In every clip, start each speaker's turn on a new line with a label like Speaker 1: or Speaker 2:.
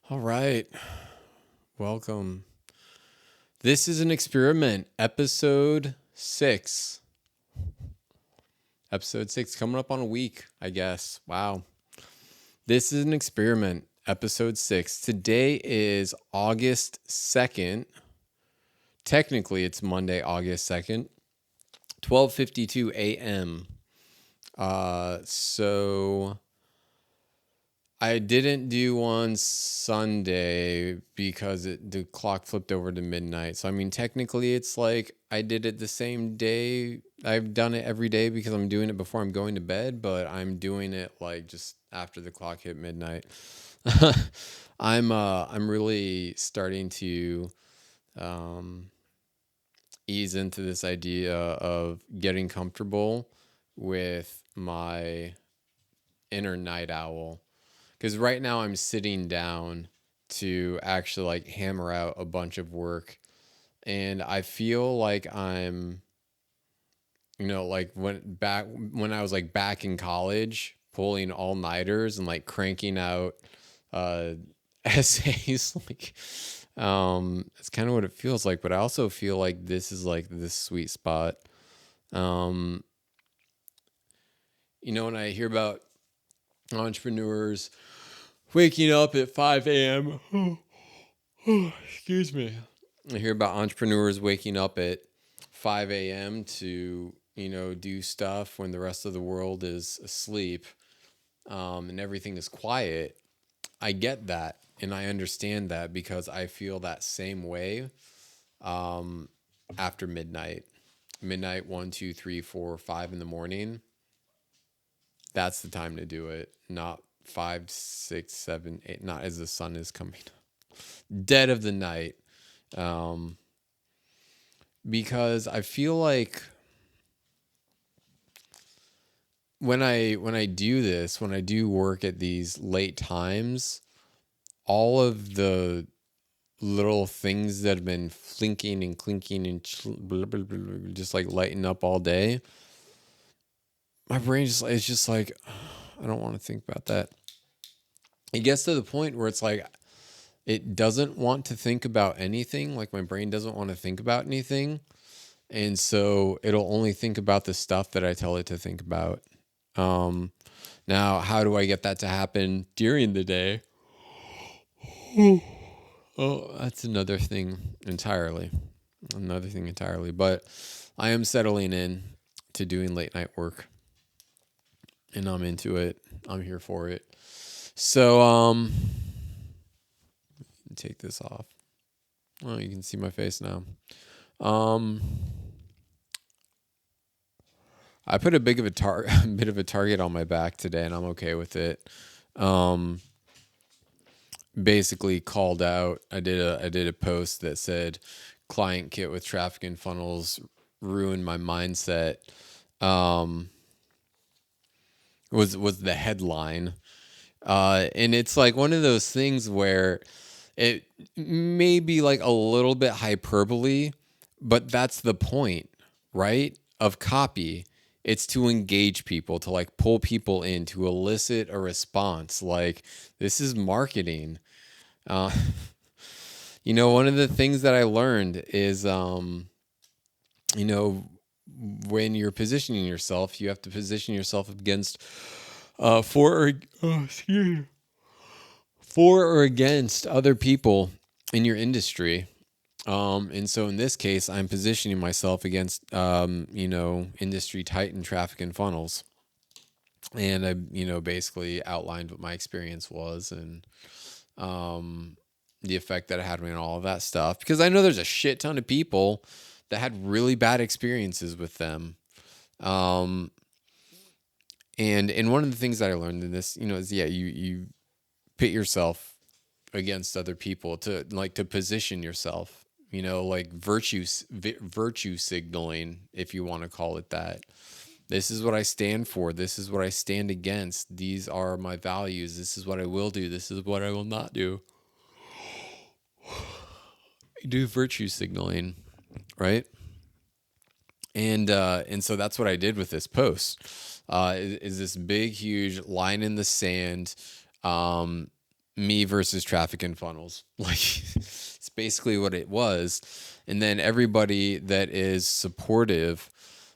Speaker 1: All right. Welcome. This is an experiment, episode 6. Episode 6 coming up on a week, I guess. Wow. This is an experiment, episode 6. Today is August 2nd. Technically, it's Monday, August 2nd, 12:52 a.m. So I didn't do one Sunday because the clock flipped over to midnight. So, I mean, technically, it's like I did it the same day. I've done it every day because I'm doing it before I'm going to bed, but I'm doing it like just after the clock hit midnight. I'm really starting to um, ease into this idea of getting comfortable with my inner night owl. Because right now I'm sitting down to actually like hammer out a bunch of work. And I feel like I'm, like when I was like back in college, pulling all nighters and like cranking out uh essays. Like it's kind of what it feels like. But I also feel like this is like this sweet spot. Um, when I hear about entrepreneurs waking up at 5 a.m. Excuse me. I hear about entrepreneurs waking up at 5 a.m. to, do stuff when the rest of the world is asleep, and everything is quiet. I get that and I understand that because I feel that same way um, after midnight. Midnight, 1, 2, 3, 4, 5 in the morning. That's the time to do it. Not 5, 6, 7, 8. Not as the sun is coming. Dead of the night. Um, because I feel like when I do this, when I do work at these late times, all of the little things that have been flinking and clinking and just like lighting up all day, my brain is just like, I don't want to think about that. It gets to the point where it's like it doesn't want to think about anything. Like my brain doesn't want to think about anything. And so it'll only think about the stuff that I tell it to think about. Um, Now, how do I get that to happen during the day? Oh, that's another thing entirely. Another thing entirely. But I am settling in to doing late night work and I'm into it. I'm here for it. So, take this off. Well, you can see my face now. Um, I put a big of a a bit of a target on my back today, and I'm okay with it. Um, Basically called out. I did a post that said, "Client kit with traffic and funnels ruined my mindset." Um, was the headline, and it's like one of those things where it may be like a little bit hyperbole, but that's the point, right? Of copy. It's to engage people, to like pull people in, to elicit a response. Like this is marketing. Uh, one of the things that I learned is, you know, when you're positioning yourself, you have to position yourself against, for or against other people in your industry. And so in this case, I'm positioning myself against, industry titan traffic and funnels. And I, basically outlined what my experience was and, the effect that it had on me and all of that stuff. Because I know there's a shit ton of people that had really bad experiences with them. Um, and one of the things that I learned in this, is you pit yourself against other people to position yourself, like virtue signaling, if you want to call it that. This is what I stand for. This is what I stand against. These are my values. This is what I will do. This is what I will not do. You do virtue signaling, right? And so that's what I did with this post. Is this big, huge line in the sand, um, me versus traffic and funnels. Like it's basically what it was. And then everybody that is supportive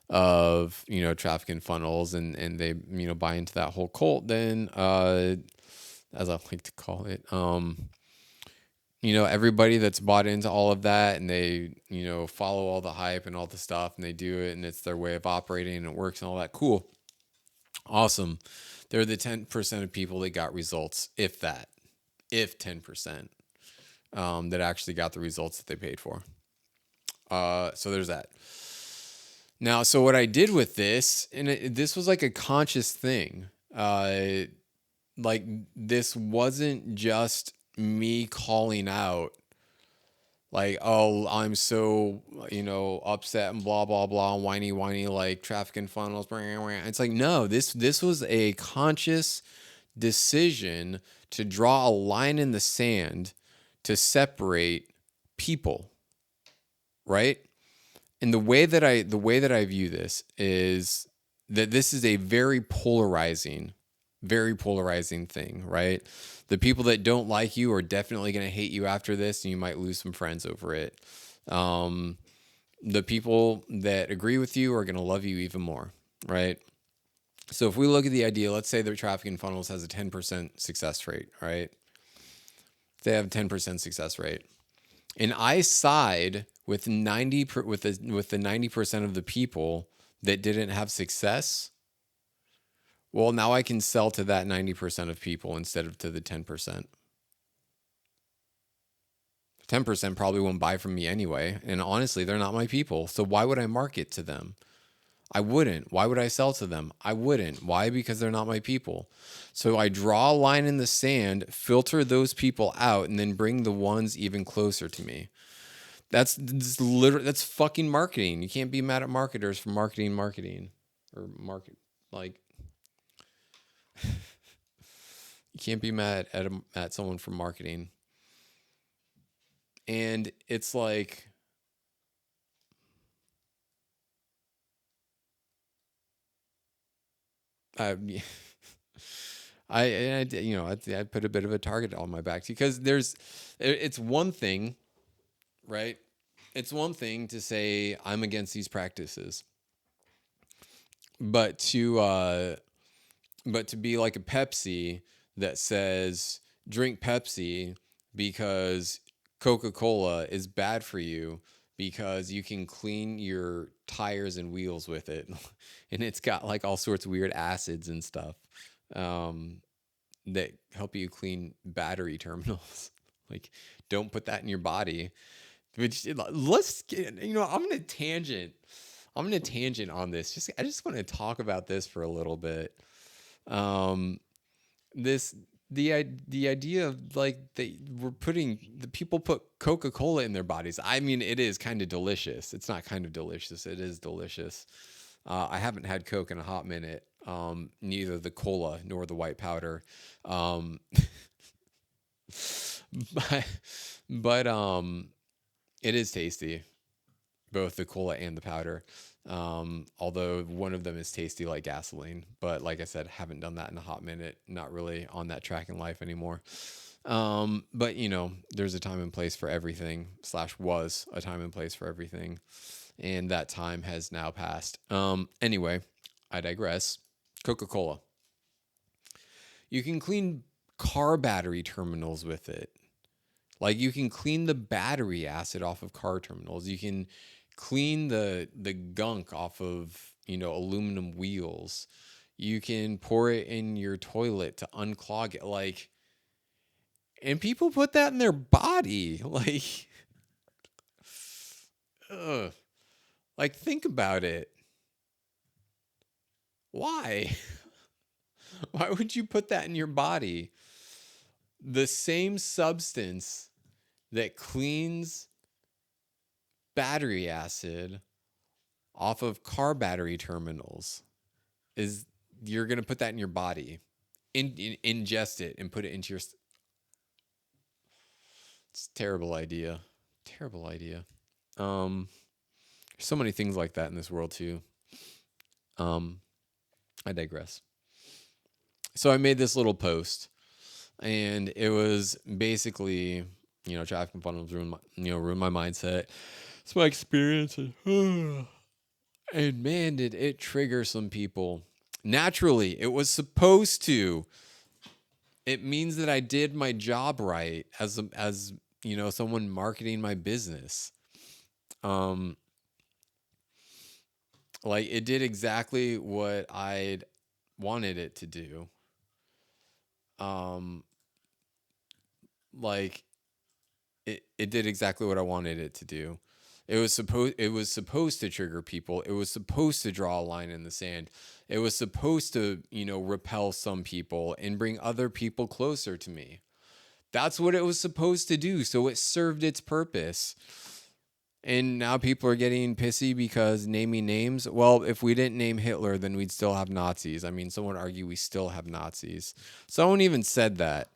Speaker 1: of, traffic and funnels and they, buy into that whole cult, then, as I like to call it, everybody that's bought into all of that and they, follow all the hype and all the stuff and they do it and it's their way of operating and it works and all that. Cool. Awesome. They're the 10% of people that got results, if 10%, that actually got the results that they paid for. So there's that. Now, so what I did with this, and this was like a conscious thing. Like this wasn't just me calling out like, oh, I'm so, upset and blah, blah, blah, whiny, like traffic and funnels. It's like, no, this was a conscious decision to draw a line in the sand to separate people, right? And the way that I view this is that this is a very polarizing thing, right? The people that don't like you are definitely going to hate you after this, and you might lose some friends over it. The people that agree with you are going to love you even more, right? So if we look at the idea, let's say that traffic and funnels has a 10% success rate, right? They have a 10% success rate. And I side with the 90% of the people that didn't have success. Well, now I can sell to that 90% of people instead of to the 10%. 10% probably won't buy from me anyway. And honestly, they're not my people. So why would I market to them? I wouldn't. Why would I sell to them? I wouldn't. Why? Because they're not my people. So I draw a line in the sand, filter those people out, and then bring the ones even closer to me. That's fucking marketing. You can't be mad at marketers for marketing or market like. You can't be mad at someone for marketing. And it's like, I put a bit of a target on my back because it's one thing, right? It's one thing to say I'm against these practices, but to be like a Pepsi that says drink Pepsi because Coca-Cola is bad for you because you can clean your tires and wheels with it. And it's got like all sorts of weird acids and stuff that help you clean battery terminals. Like, don't put that in your body. Which, let's get, I'm going to tangent on this. I just want to talk about this for a little bit. The idea of like the people put Coca-Cola in their bodies. I mean, it is kind of delicious. It's not kind of delicious. It is delicious. I haven't had Coke in a hot minute. Neither the cola nor the white powder. But it is tasty, both the cola and the powder. Although one of them is tasty like gasoline, but like I said, haven't done that in a hot minute. Not really on that track in life anymore. But there's a time and place for everything / was a time and place for everything. And that time has now passed. Anyway, I digress. Coca-Cola. You can clean car battery terminals with it. Like you can clean the battery acid off of car terminals. You can clean the gunk off of, aluminum wheels. You can pour it in your toilet to unclog it. Like, and people put that in their body. Like, ugh. Like, think about it. Why? Why would you put that in your body? The same substance that cleans battery acid off of car battery terminals is you're going to put that in your body, ingest it and put it into your... It's a terrible idea. There's so many things like that in this world too. I digress. So I made this little post And it was basically, traffic and funnels ruined my mindset. It's my experience. And man, did it trigger some people. Naturally, it was supposed to. It means that I did my job right as someone marketing my business. Like it did exactly what I'd wanted it to do. Like it did exactly what I wanted it to do. It was supposed to trigger people. It was supposed to draw a line in the sand. It was supposed to, repel some people and bring other people closer to me. That's what it was supposed to do. So it served its purpose. And now people are getting pissy because naming names. Well, if we didn't name Hitler, then we'd still have Nazis. I mean, someone would argue we still have Nazis. Someone even said that.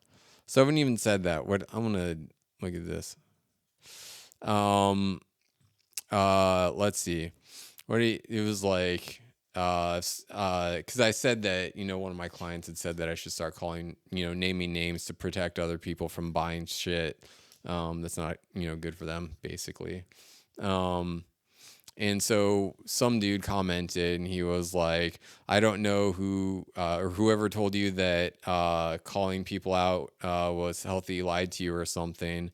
Speaker 1: What I'm gonna look at this. Let's see. It was like because I said that one of my clients had said that I should start calling naming names to protect other people from buying shit that's not good for them basically. And so some dude commented and he was like, I don't know who or whoever told you that calling people out was healthy lied to you or something.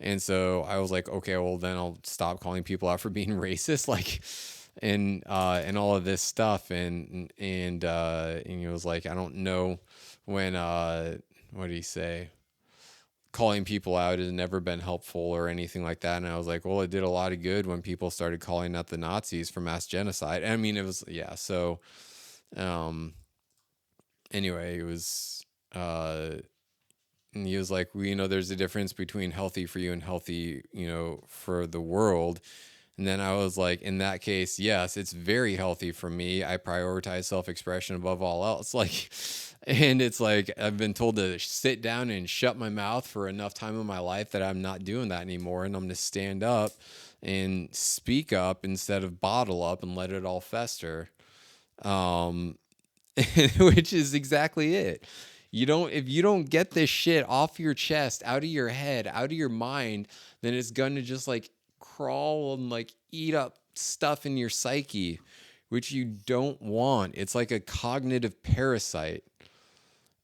Speaker 1: And so I was like, okay, well then I'll stop calling people out for being racist, like, and all of this stuff. And he was like, I don't know when what did he say? Calling people out has never been helpful or anything like that. And I was like, well, it did a lot of good when people started calling out the Nazis for mass genocide. I mean, it was, yeah. So, anyway, it was, and he was like, well, there's a difference between healthy for you and healthy, for the world. And then I was like, in that case, yes, it's very healthy for me. I prioritize self-expression above all else. Like, and it's like, I've been told to sit down and shut my mouth for enough time in my life that I'm not doing that anymore. And I'm going to stand up and speak up instead of bottle up and let it all fester. Which is exactly it. If you don't get this shit off your chest, out of your head, out of your mind, then it's going to just like crawl and like eat up stuff in your psyche, which you don't want. It's like a cognitive parasite,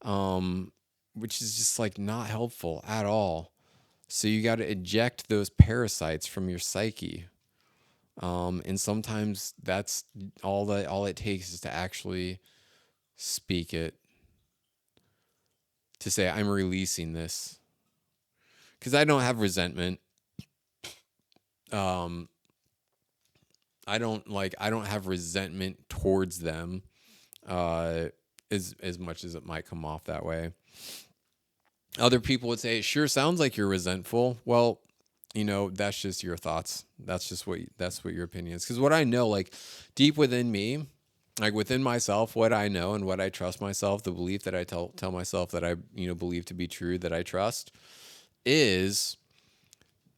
Speaker 1: which is just like not helpful at all. So you got to eject those parasites from your psyche. And sometimes that's all it takes is to actually speak it, to say I'm releasing this, because I don't have resentment. I don't have resentment towards them, as much as it might come off that way. Other people would say, it sure sounds like you're resentful. Well, that's just your thoughts. That's what your opinion is. Because what I know, like deep within me, like within myself, what I know and what I trust myself, the belief that I tell myself that I, believe to be true, that I trust, is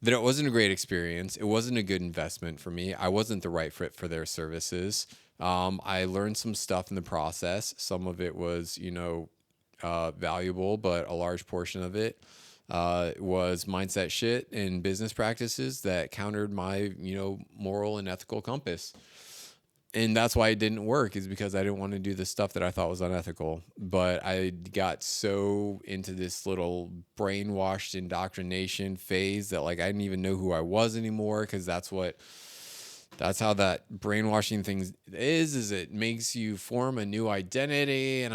Speaker 1: that it wasn't a great experience. It wasn't a good investment for me. I wasn't the right fit for their services. I learned some stuff in the process. Some of it was, valuable, but a large portion of it was mindset shit and business practices that countered my, moral and ethical compass. And that's why it didn't work, is because I didn't want to do the stuff that I thought was unethical. But I got so into this little brainwashed indoctrination phase that like I didn't even know who I was anymore, because that's how that brainwashing thing is it makes you form a new identity and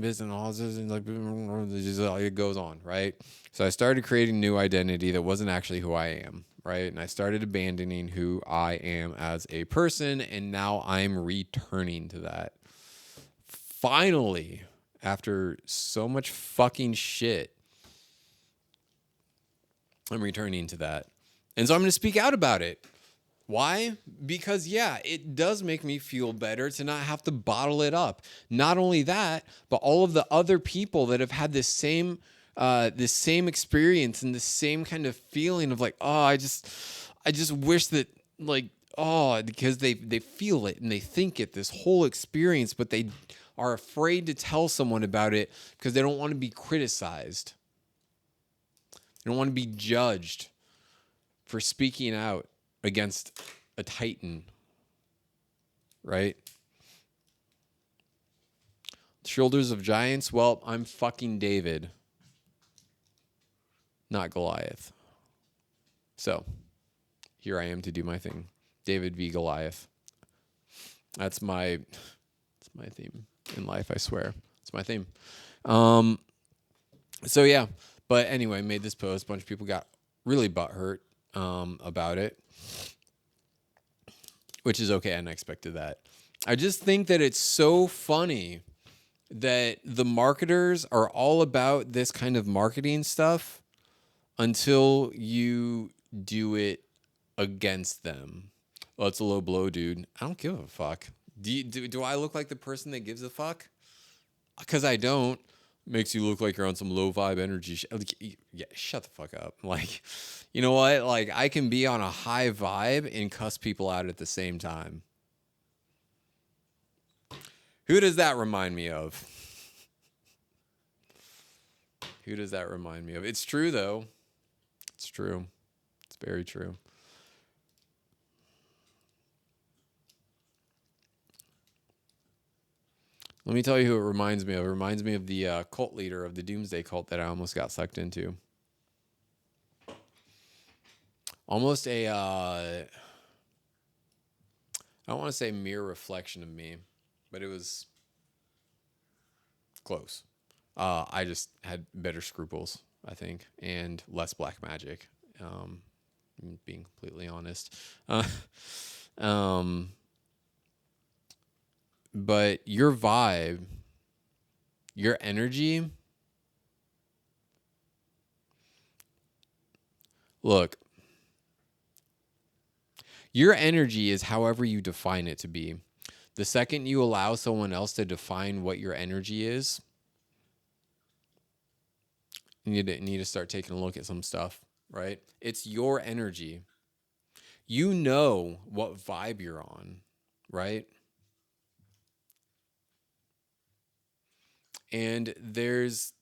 Speaker 1: business and all this, and like it goes on, right? So I started creating a new identity that wasn't actually who I am, right? And I started abandoning who I am as a person, and now I'm returning to that. Finally, after so much fucking shit, I'm returning to that. And so I'm going to speak out about it. Why? Because, yeah, it does make me feel better to not have to bottle it up. Not only that, but all of the other people that have had this same experience and the same kind of feeling of like, oh, I just wish that, like, oh, because they feel it and they think it, this whole experience, but they are afraid to tell someone about it because they don't want to be criticized. They don't want to be judged for speaking out against a titan, right? Shoulders of giants. Well, I'm fucking David, not Goliath. So here I am to do my thing. David v. Goliath. That's my theme in life, I swear. It's my theme. So yeah, but anyway, made this post. A bunch of people got really butthurt about it, which is okay. I expected that. I just think that it's so funny that the marketers are all about this kind of marketing stuff until you do it against them. Well, it's a low blow, dude. I don't give a fuck. Do I look like the person that gives a fuck? Because I don't. Makes you look like you're on some low vibe energy. Yeah, shut the fuck up. Like, you know what? Like, I can be on a high vibe and cuss people out at the same time. Who does that remind me of? Who does that remind me of? It's true, though. It's true. It's very true. Let me tell you who it reminds me of. It reminds me of the cult leader of the Doomsday cult that I almost got sucked into. Almost I don't want to say mere reflection of me, but it was close. I just had better scruples, I think, and less black magic. Being completely honest. But your vibe, your energy. Look, your energy is however you define it to be. The second you allow someone else to define what your energy is, you need to start taking a look at some stuff, right? It's your energy. You know what vibe you're on, right? And there's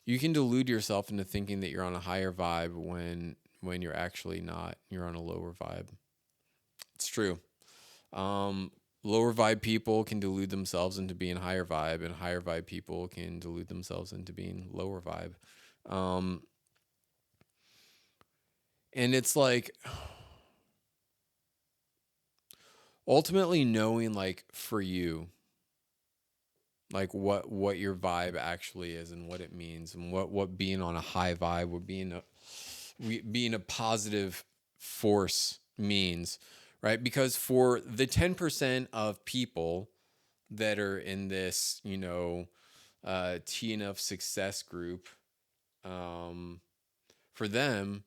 Speaker 1: you can delude yourself into thinking that you're on a higher vibe when you're actually not. You're on a lower vibe. It's true. Lower vibe people can delude themselves into being higher vibe, and higher vibe people can delude themselves into being lower vibe. And it's like ultimately knowing, like, for you, like what your vibe actually is and what it means, and what being on a high vibe, what being a positive force means, right? Because for the 10% of people that are in this, T enough success group, for them,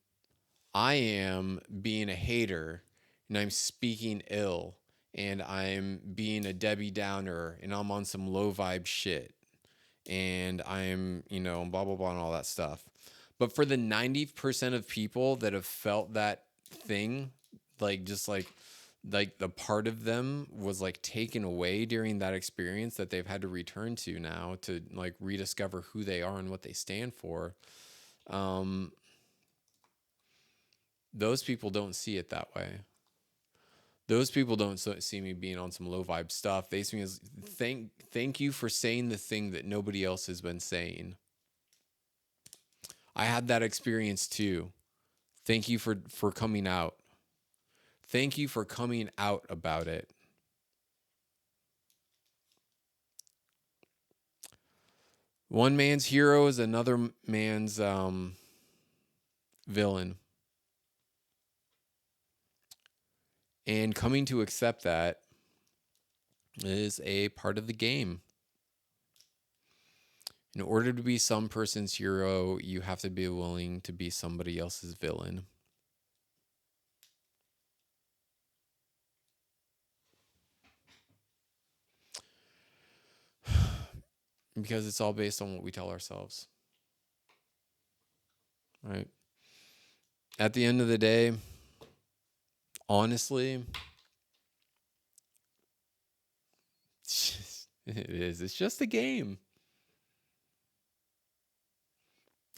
Speaker 1: I am being a hater, and I'm speaking ill, and I'm being a Debbie Downer, and I'm on some low vibe shit, and I'm, blah, blah, blah, and all that stuff. But for the 90% of people that have felt that thing, like, just like the part of them was like taken away during that experience that they've had to return to now to like rediscover who they are and what they stand for. Those people don't see it that way. Those people don't see me being on some low vibe stuff. They see me as thank you for saying the thing that nobody else has been saying. I had that experience too. Thank you for coming out. Thank you for coming out about it. One man's hero is another man's villain. And coming to accept that is a part of the game. In order to be some person's hero, you have to be willing to be somebody else's villain. Because it's all based on what we tell ourselves. right? At the end of the day, honestly, it is. It's just a game.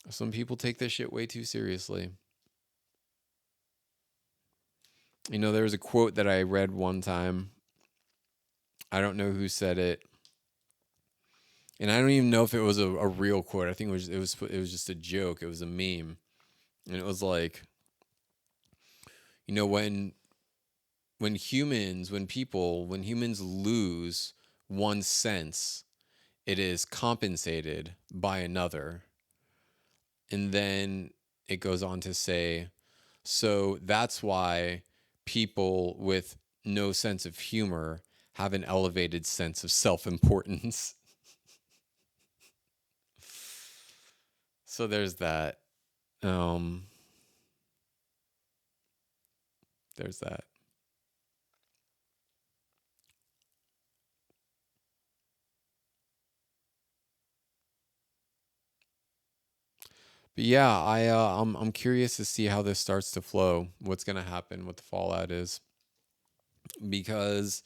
Speaker 1: Some people take this shit way too seriously. You know, there was a quote that I read one time. I don't know who said it, and I don't even know if it was a real quote. I think it was just a joke. It was a meme, and it was like, you know, when humans lose one sense, it is compensated by another. And then it goes on to say, so that's why people with no sense of humor have an elevated sense of self-importance. So there's that. Um, there's that. But yeah, I'm curious to see how this starts to flow. What's gonna happen? What the fallout is, because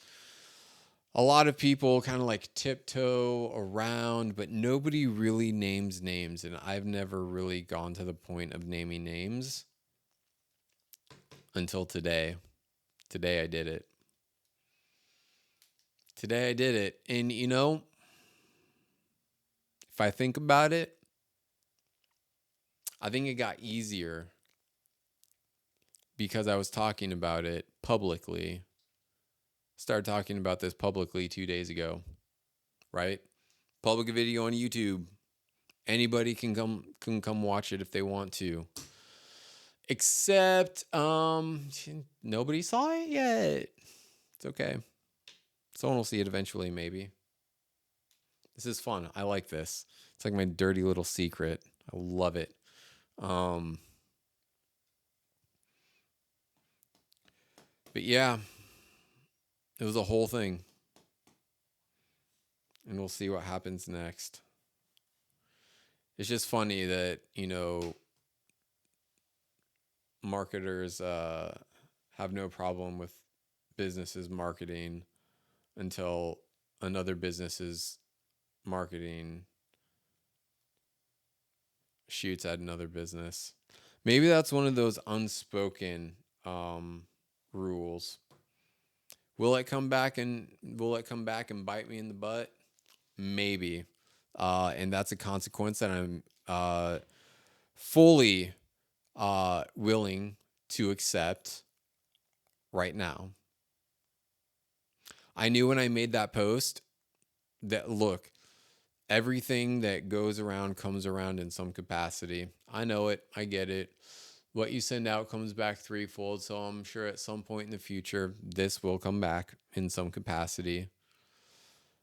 Speaker 1: a lot of people kind of like tiptoe around, but nobody really names names. And I've never really gone to the point of naming names until today. Today I did it. Today I did it. And you know, if I think about it, I think it got easier because I was talking about it publicly. Started talking about this publicly 2 days ago, right? Public video on YouTube. Anybody can come watch it if they want to. Except nobody saw it yet. It's okay. Someone will see it eventually, maybe. This is fun. I like this. It's like my dirty little secret. I love it. Um but yeah, it was a whole thing. And we'll see what happens next. It's just funny that, marketers have no problem with businesses marketing until another business's marketing shoots at another business. Maybe that's one of those unspoken rules. Will it come back and bite me in the butt? Maybe. And that's a consequence that I'm fully willing to accept right now. I knew when I made that post that, look, everything that goes around comes around in some capacity. I know it. I get it. What you send out comes back threefold. So I'm sure at some point in the future, this will come back in some capacity.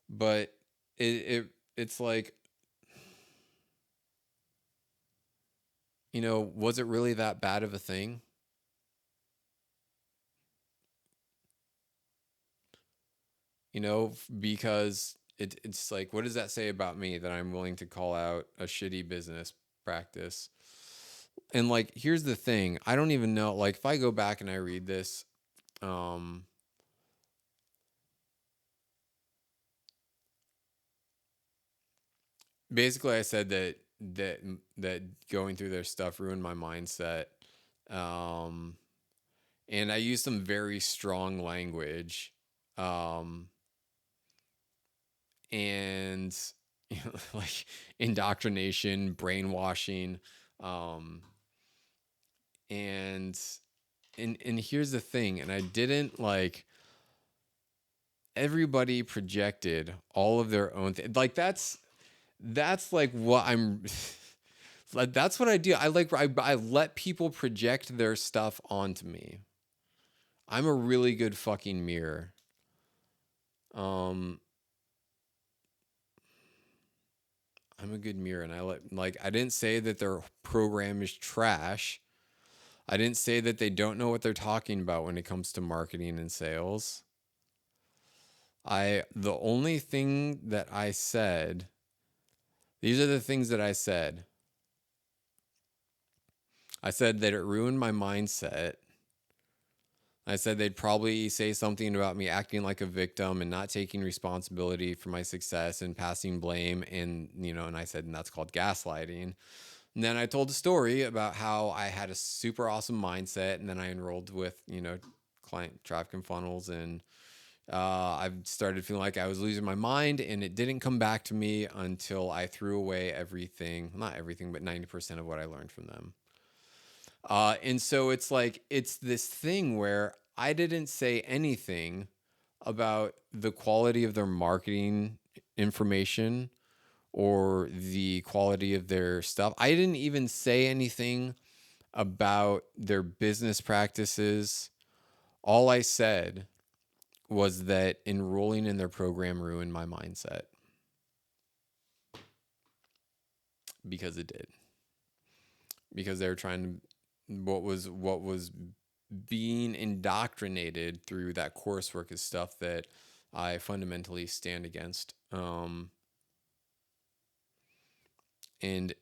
Speaker 1: But it's like, was it really that bad of a thing? Because it's like, what does that say about me that I'm willing to call out a shitty business practice? And like, here's the thing. I don't even know, like, if I go back and I read this, um, basically I said that going through their stuff ruined my mindset. Um, and I used some very strong language. Um, and like indoctrination, brainwashing, um, and and here's the thing, and I didn't like everybody projected all of their own like that's like what I'm like that's what I do. I let people project their stuff onto me. I'm a really good fucking mirror. Um I'm a good mirror, and I didn't say that their program is trash. I didn't say that they don't know what they're talking about when it comes to marketing and sales. The only thing that I said, these are the things that I said. I said that it ruined my mindset. I said they'd probably say something about me acting like a victim and not taking responsibility for my success and passing blame. And, and I said, and that's called gaslighting. And then I told a story about how I had a super awesome mindset. And then I enrolled with, client trafficking funnels. And I started feeling like I was losing my mind. And it didn't come back to me until I threw away everything, not everything, but 90% of what I learned from them. And so it's like, it's this thing where I didn't say anything about the quality of their marketing information or the quality of their stuff. I didn't even say anything about their business practices. All I said was that enrolling in their program ruined my mindset, because it did. Because they were trying to, what was being indoctrinated through that coursework is stuff that I fundamentally stand against.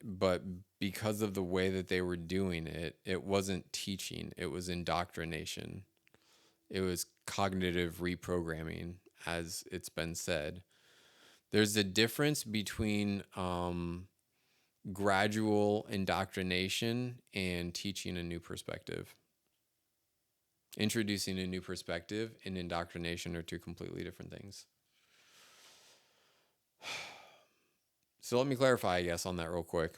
Speaker 1: But because of the way that they were doing it, it wasn't teaching, it was indoctrination. It was cognitive reprogramming, as it's been said. There's a difference between gradual indoctrination and teaching a new perspective. Introducing a new perspective and indoctrination are two completely different things. So let me clarify, I guess, on that real quick.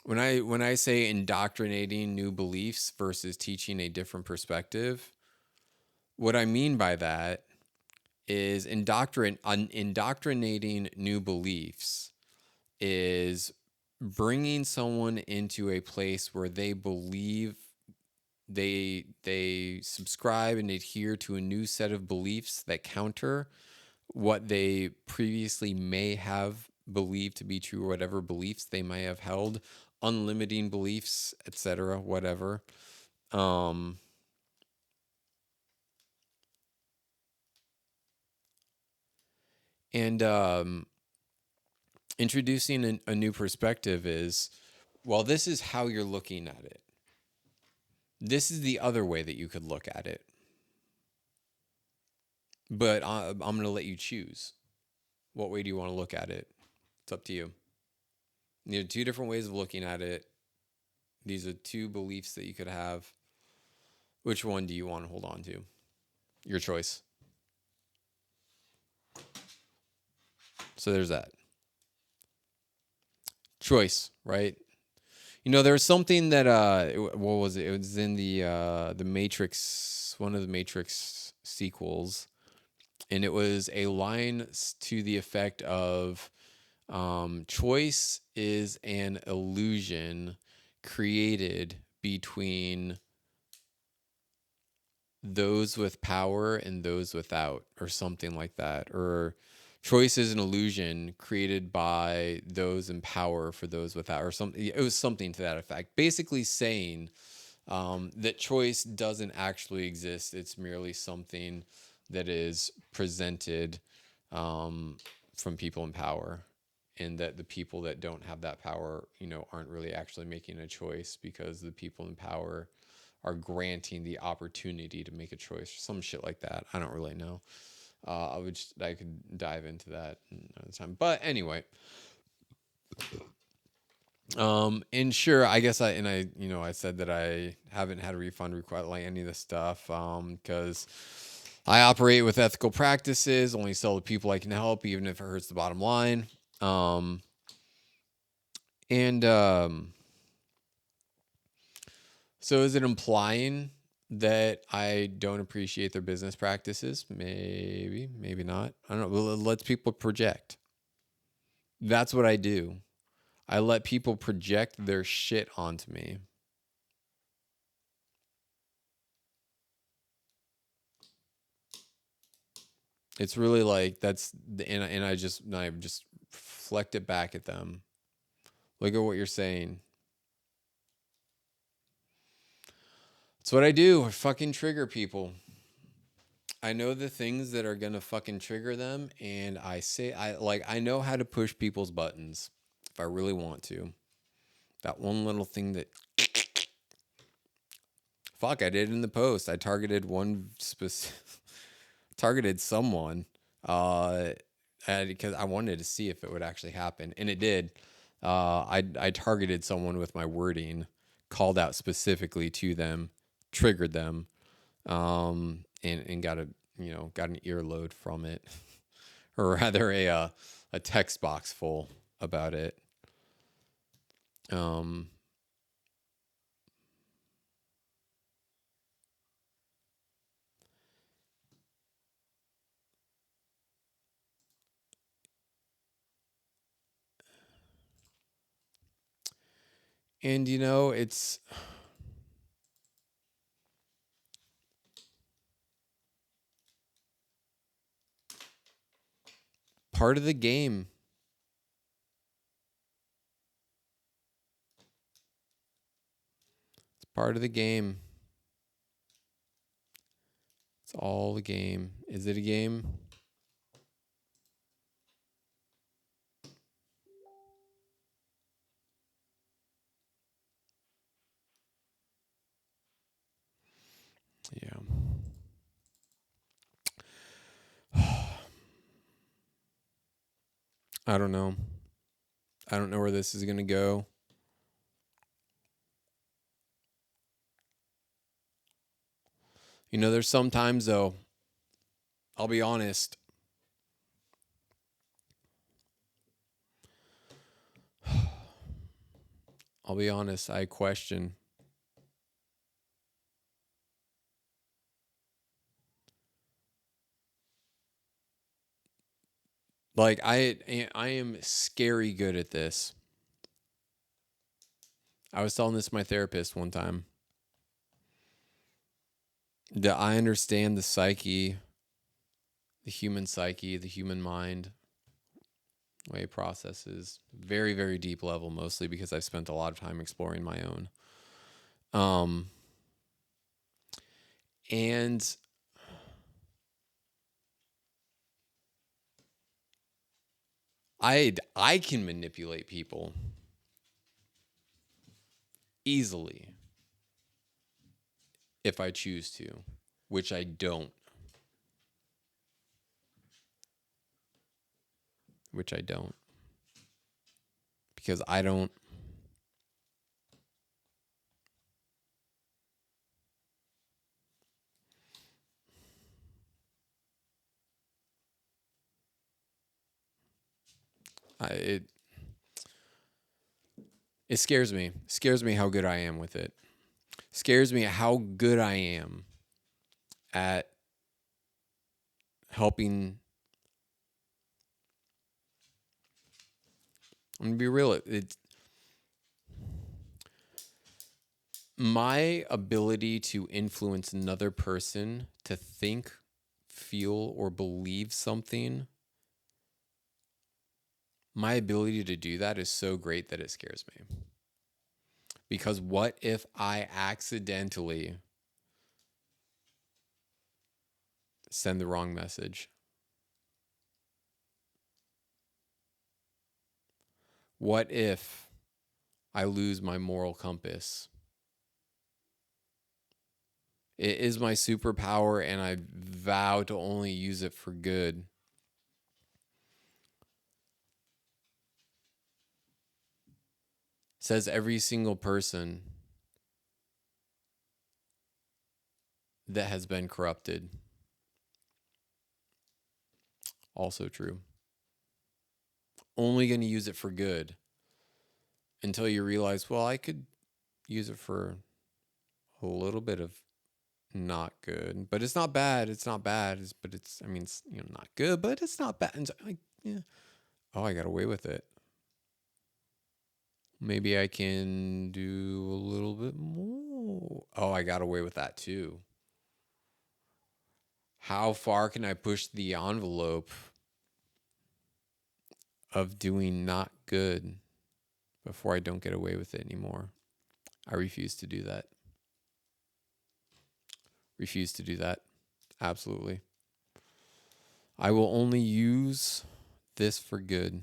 Speaker 1: When I say indoctrinating new beliefs versus teaching a different perspective, what I mean by that is indoctrinating new beliefs is bringing someone into a place where they believe, they subscribe and adhere to a new set of beliefs that counter what they previously may have believed to be true, or whatever beliefs they may have held, unlimiting beliefs, etc., whatever. And introducing a new perspective is, well, this is how you're looking at it. This is the other way that you could look at it. But I'm going to let you choose. What way do you want to look at it? It's up to you. There are two different ways of looking at it. These are two beliefs that you could have. Which one do you want to hold on to? Your choice. So there's that. Choice, right? There was something that what was it? It was in the Matrix, one of the Matrix sequels, and it was a line to the effect of, choice is an illusion created between those with power and those without, or something like that. Or choice is an illusion created by those in power for those without, or something. It was something to that effect. Basically saying that choice doesn't actually exist. It's merely something that is presented from people in power. And that the people that don't have that power, aren't really actually making a choice, because the people in power are granting the opportunity to make a choice, or some shit like that. I don't really know. I could dive into that another time. But anyway, and sure, I guess I said that I haven't had a refund request, like any of this stuff, because I operate with ethical practices, only sell to people I can help, even if it hurts the bottom line. And so is it implying that I don't appreciate their business practices? Maybe, maybe not. I don't know. Well, it lets people project. That's what I do. I let people project their shit onto me. It's really like and I just reflect it back at them. Look at what you're saying. That's what I do. I fucking trigger people. I know the things that are gonna fucking trigger them, and I know how to push people's buttons. if I really want to. That one little thing that, fuck, I did in the post. I targeted targeted someone, because I wanted to see if it would actually happen, and it did. I targeted someone with my wording, called out specifically to them, triggered them, and got got an earload from it, or rather a text box full about it. And it's part of the game. It's part of the game. It's all the game. Is it a game? Yeah. I don't know. I don't know where this is going to go. There's sometimes, though, I'll be honest. I'll be honest. I question. Like, I am scary good at this. I was telling this to my therapist one time. That I understand the psyche, the human mind, way it processes, very, very deep level, mostly because I've spent a lot of time exploring my own. And I can manipulate people easily if I choose to, which I don't. Because I don't. It scares me. Scares me how good I am with it. Scares me how good I am at helping. I'm gonna be real. It's my ability to influence another person to think, feel, or believe something. My ability to do that is so great that it scares me. Because what if I accidentally send the wrong message? What if I lose my moral compass? It is my superpower, and I vow to only use it for good. Says every single person that has been corrupted. Also true. Only going to use it for good until you realize, well, I could use it for a little bit of not good, but it's not bad. It's not bad. It's not good, but it's not bad. And so, yeah. Oh, I got away with it. Maybe I can do a little bit more. Oh, I got away with that too. How far can I push the envelope of doing not good before I don't get away with it anymore? I refuse to do that. Refuse to do that. Absolutely. I will only use this for good.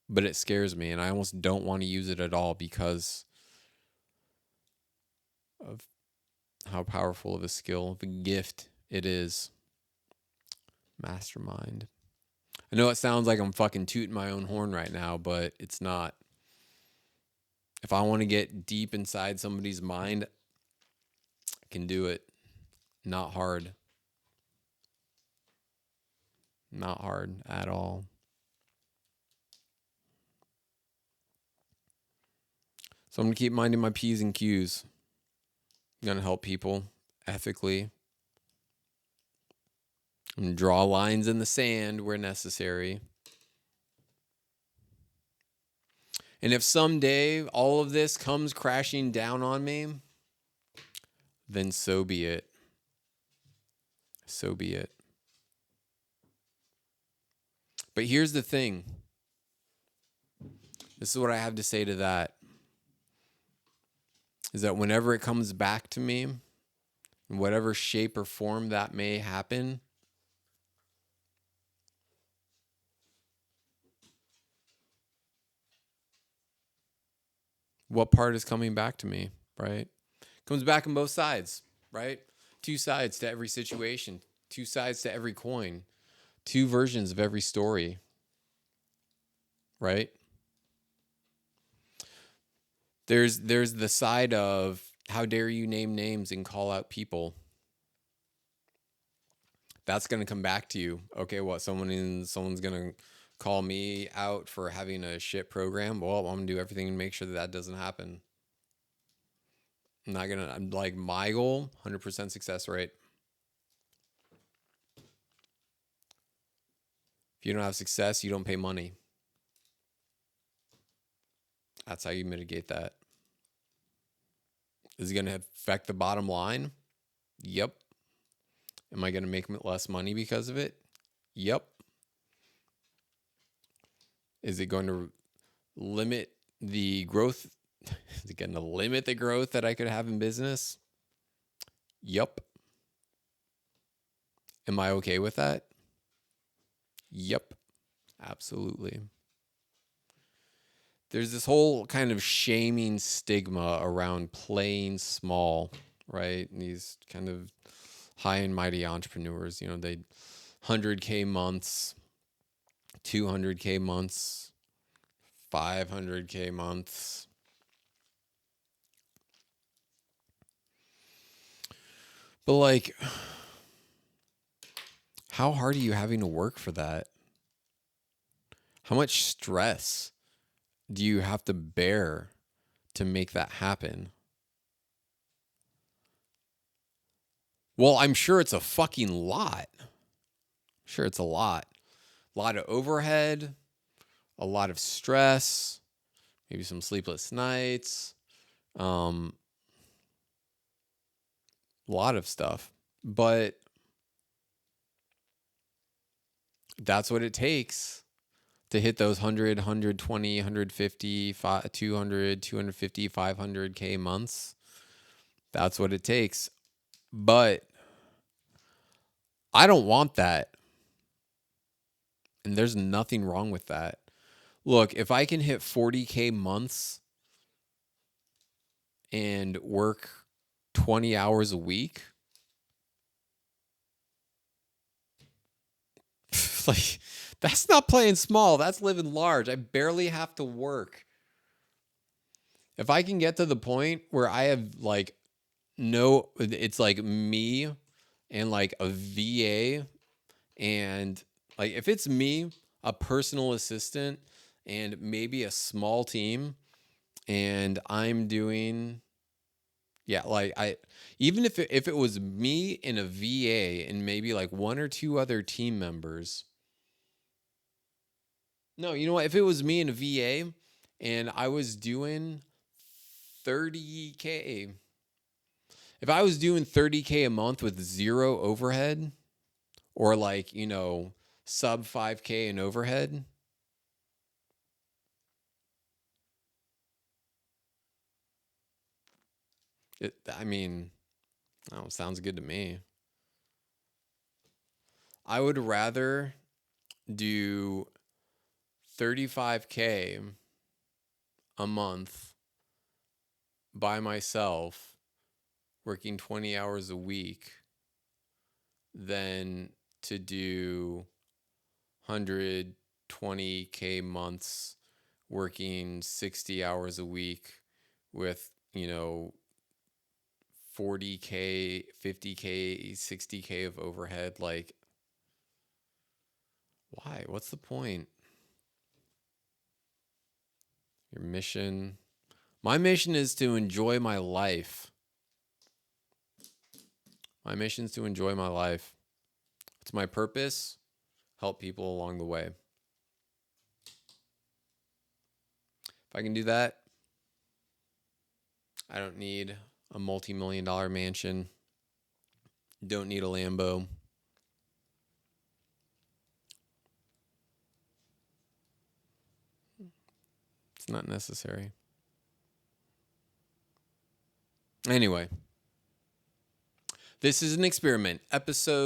Speaker 1: but it scares me, and I almost don't want to use it at all because of how powerful of a skill, of a gift it is. Mastermind. I know it sounds like I'm fucking tooting my own horn right now, but it's not. If I want to get deep inside somebody's mind, I can do it. Not hard. Not hard at all. So I'm going to keep minding my P's and Q's. I'm going to help people ethically. And draw lines in the sand where necessary. And if someday all of this comes crashing down on me, then so be it. So be it. But here's the thing. This is what I have to say to that. Is that whenever it comes back to me, in whatever shape or form that may happen, what part is coming back to me, right? Comes back on both sides, right? Two sides to every situation, two sides to every coin, two versions of every story, right? There's the side of how dare you name names and call out people. That's going to come back to you. Okay, what? Someone's going to call me out for having a shit program. Well, I'm going to do everything to make sure that doesn't happen. I'm like, my goal, 100% success rate. If you don't have success, you don't pay money. That's how you mitigate that. Is it going to affect the bottom line? Yep. Am I going to make less money because of it? Yep. Is it going to limit the growth? Is it going to limit the growth that I could have in business? Yep. Am I okay with that? Yep. Absolutely. There's this whole kind of shaming stigma around playing small, right? And these kind of high and mighty entrepreneurs, they 100K months, 200K months, 500K months. But like, how hard are you having to work for that? How much stress do you have to bear to make that happen? Well, I'm sure it's a fucking lot. Sure, it's a lot. A lot of overhead, a lot of stress, maybe some sleepless nights, a lot of stuff. But that's what it takes to hit those 100, 120, 150, 200, 250, 500K months. That's what it takes. But I don't want that. And there's nothing wrong with that. Look, if I can hit 40K months and work 20 hours a week, like, that's not playing small. That's living large. I barely have to work. If I can get to the point where I have like it's like me and like a VA, and like if it's me, a personal assistant, and maybe a small team, and I'm doing, yeah, like even if it was me and a VA and maybe like one or two other team members. No, you know what? If it was me and a VA and I was doing 30K, if I was doing 30K a month with zero overhead, or like, sub 5K in overhead, I mean, oh, sounds good to me. I would rather do 35K a month by myself, working 20 hours a week, than to do 120K months working 60 hours a week with, 40K, 50K, 60K of overhead. Like, why? What's the point? Your mission. My mission is to enjoy my life. My mission is to enjoy my life. It's my purpose. Help people along the way. If I can do that, I don't need a multi-million-dollar mansion. Don't need a Lambo. It's not necessary. Anyway, this is an experiment. Episode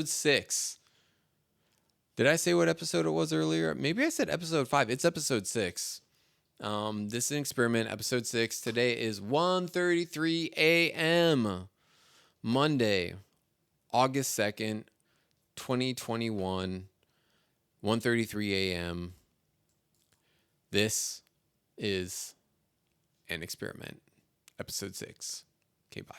Speaker 1: 6. Did I say what episode it was earlier? Maybe I said episode 5. It's episode 6. This is an experiment, episode 6. Today is 1:33 a.m. Monday, August 2nd, 2021. 1:33 a.m. This is an experiment. Episode 6. Okay, bye.